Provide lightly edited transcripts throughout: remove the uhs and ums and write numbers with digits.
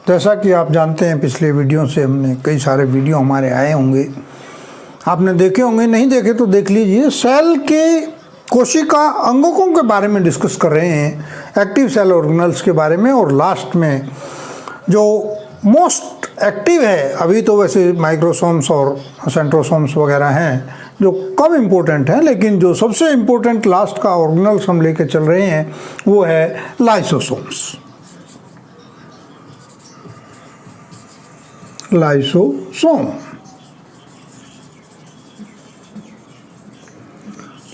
जैसा कि आप जानते हैं, पिछले वीडियो से हमने कई सारे वीडियो हमारे आए होंगे, आपने देखे होंगे, नहीं देखे तो देख लीजिए। सेल के कोशिका अंगकों के बारे में डिस्कस कर रहे हैं, एक्टिव सेल ऑर्गेनल्स के बारे में। और लास्ट में जो मोस्ट एक्टिव है, अभी तो वैसे माइक्रोसोम्स और सेंट्रोसोम्स वगैरह हैं जो कम इम्पोर्टेंट हैं, लेकिन जो सबसे इम्पोर्टेंट लास्ट का ऑर्गेनल्स हम लेके चल रहे हैं वो है लाइसोसोम्स। लाइसोसोम,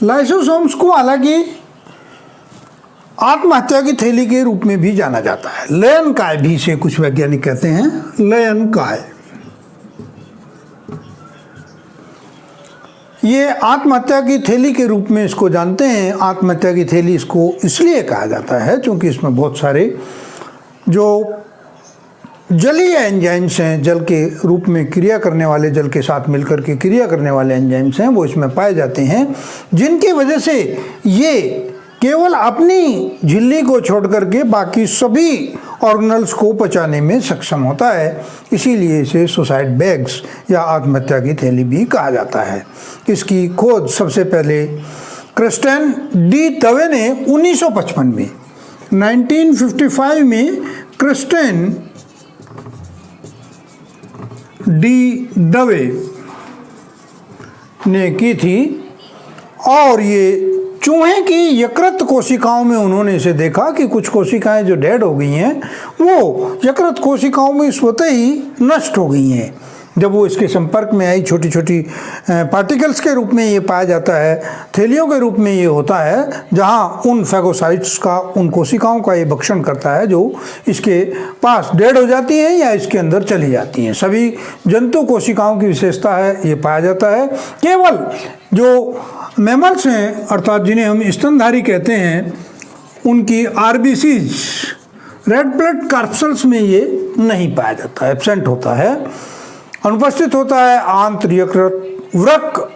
लाइसोसोम्स को हालांकि आत्महत्या की थैली के रूप में भी जाना जाता है। लयन काय भी से कुछ वैज्ञानिक कहते हैं, लयन काय। ये आत्महत्या की थैली के रूप में इसको जानते हैं। आत्महत्या की थैली इसको इसलिए कहा जाता है क्योंकि इसमें बहुत सारे जो जलीय एंजाइम्स हैं, जल के रूप में क्रिया करने वाले, जल के साथ मिलकर के क्रिया करने वाले एंजाइम्स हैं, वो इसमें पाए जाते हैं, जिनकी वजह से ये केवल अपनी झिल्ली को छोड़ करके बाकी सभी ऑर्गेनल्स को पचाने में सक्षम होता है। इसीलिए इसे सुसाइड बैग्स या आत्महत्या की थैली भी कहा जाता है। इसकी खोज सबसे पहले क्रिस्टियन डी दवे ने 1955 में, 1955 में क्रिस्टियन डी दवे ने की थी। और ये चूहे की यकृत कोशिकाओं में उन्होंने इसे देखा कि कुछ कोशिकाएं जो डेड हो गई हैं वो यकृत कोशिकाओं में स्वतः ही नष्ट हो गई हैं। जब वो इसके संपर्क में आई, छोटी छोटी पार्टिकल्स के रूप में ये पाया जाता है, थैलियों के रूप में ये होता है, जहाँ उन फैगोसाइट्स का, उन कोशिकाओं का ये भक्षण करता है जो इसके पास डेड हो जाती हैं या इसके अंदर चली जाती हैं। सभी जंतु कोशिकाओं की विशेषता है, ये पाया जाता है। केवल जो मैमल्स हैं, अर्थात जिन्हें हम स्तनधारी कहते हैं, उनकी आरबीसीज, रेड ब्लड कार्पसल्स में ये नहीं पाया जाता, एब्सेंट होता है, अनुपस्थित होता है। आंत्र, यकृत, वृक्क,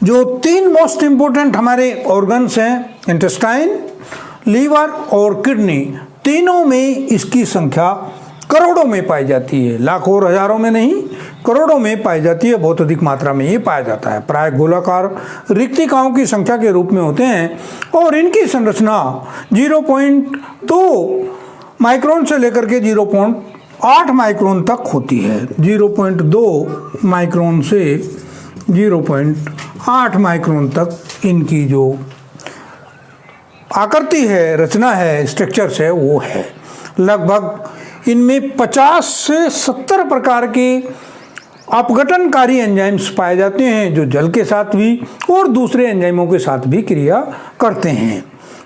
जो तीन मोस्ट इंपोर्टेंट हमारे ऑर्गन्स हैं, इंटेस्टाइन, लीवर और किडनी, तीनों में इसकी संख्या करोड़ों में पाई जाती है। लाखों और हजारों में नहीं, करोड़ों में पाई जाती है। बहुत अधिक मात्रा में ये पाया जाता है। प्राय गोलाकार रिक्तिकाओं की संख्या के रूप में होते हैं और इनकी संरचना 0.2 माइक्रोन से लेकर के 0.8 माइक्रोन तक होती है। 0.2 माइक्रोन से 0.8 माइक्रोन तक इनकी जो आकृति है, रचना है, स्ट्रक्चर्स है, वो है। लगभग इनमें 50 से 70 प्रकार के अपघटनकारी एंजाइम्स पाए जाते हैं जो जल के साथ भी और दूसरे एंजाइमों के साथ भी क्रिया करते हैं।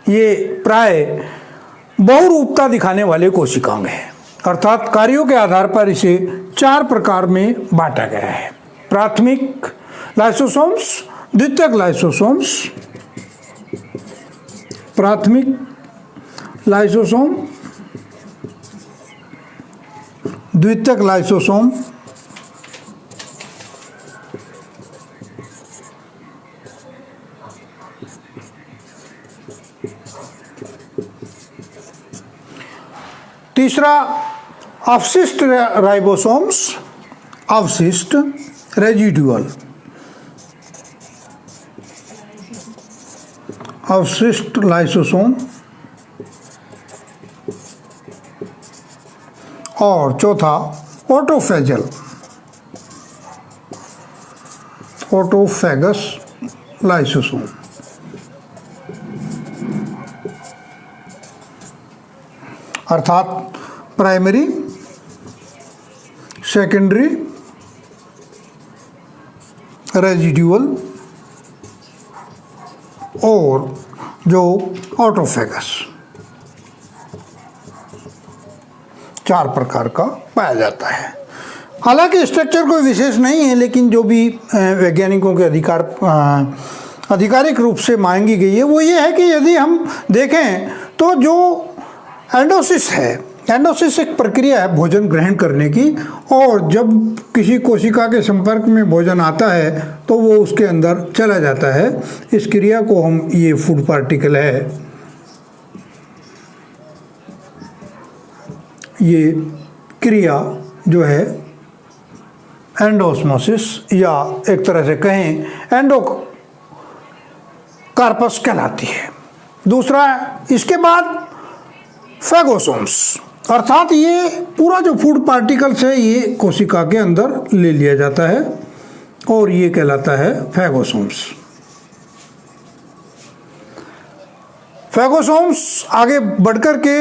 ये प्राय बहुरूपता दिखाने वाले कोशिकांग हैं, अर्थात कार्यों के आधार पर इसे 4 प्रकार में बांटा गया है। प्राथमिक लाइसोसोम्स, द्वितीयक लाइसोसोम्स, प्राथमिक लाइसोसोम, द्वितीयक लाइसोसोम, तीसरा अवशिष्ट राइबोसोम्स, अवशिष्ट, रेजिडुअल, अवशिष्ट लाइसोसोम। और चौथा ऑटोफेजल, ऑटोफेगस लाइसोसोम। अर्थात प्राइमरी, सेकेंडरी, रेजिडुअल और जो ऑटोफेगस, 4 प्रकार का पाया जाता है। हालांकि स्ट्रक्चर कोई विशेष नहीं है, लेकिन जो भी वैज्ञानिकों के आधिकारिक रूप से मांगी गई है वो ये है कि यदि हम देखें तो जो एंडोसिस है, एंडोसिस एक प्रक्रिया है भोजन ग्रहण करने की, और जब किसी कोशिका के संपर्क में भोजन आता है तो वो उसके अंदर चला जाता है। इस क्रिया को हम, ये फूड पार्टिकल है, ये क्रिया जो है एंडोस्मोसिस, या एक तरह से कहें एंडोकार्पस कहलाती है। दूसरा, इसके बाद फैगोसोम्स, अर्थात ये पूरा जो फूड पार्टिकल्स है ये कोशिका के अंदर ले लिया जाता है और ये कहलाता है फैगोसोम्स। फैगोसोम्स आगे बढ़कर के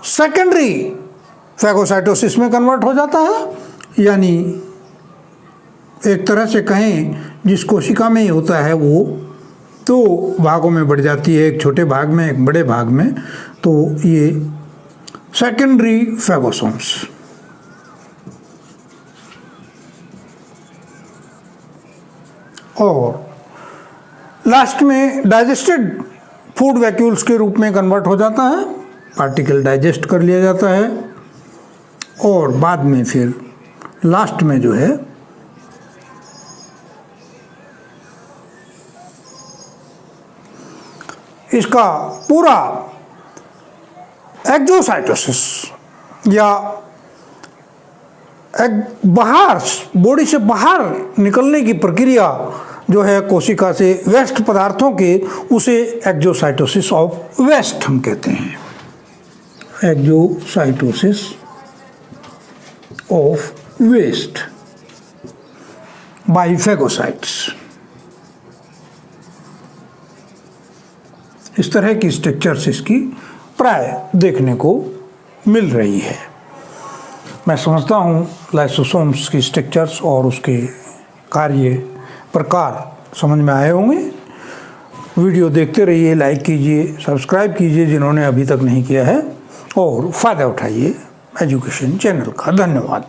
सेकेंडरी फैगोसाइटोसिस में कन्वर्ट हो जाता है, यानी एक तरह से कहें जिस कोशिका में ही होता है वो दो भागों में बढ़ जाती है, एक छोटे भाग में एक बड़े भाग में, तो ये सेकेंडरी फैगोसोम्स। और लास्ट में डाइजेस्टेड फूड वैक्यूल्स के रूप में कन्वर्ट हो जाता है, पार्टिकल डाइजेस्ट कर लिया जाता है, और बाद में फिर लास्ट में जो है इसका पूरा एक्जोसाइटोसिस या बाहर, बॉडी से बाहर निकलने की प्रक्रिया जो है कोशिका से वेस्ट पदार्थों के, उसे एक्जोसाइटोसिस ऑफ वेस्ट हम कहते हैं। Exocytosis of waste by phagocytes. इस तरह की स्ट्रक्चर्स इसकी प्राय देखने को मिल रही है। मैं समझता हूँ लाइसोसोम्स की स्ट्रक्चर्स और उसके कार्य प्रकार समझ में आए होंगे। वीडियो देखते रहिए, लाइक कीजिए, सब्सक्राइब कीजिए जिन्होंने अभी तक नहीं किया है, और फ़ायदा उठाइए एजुकेशन चैनल का। धन्यवाद।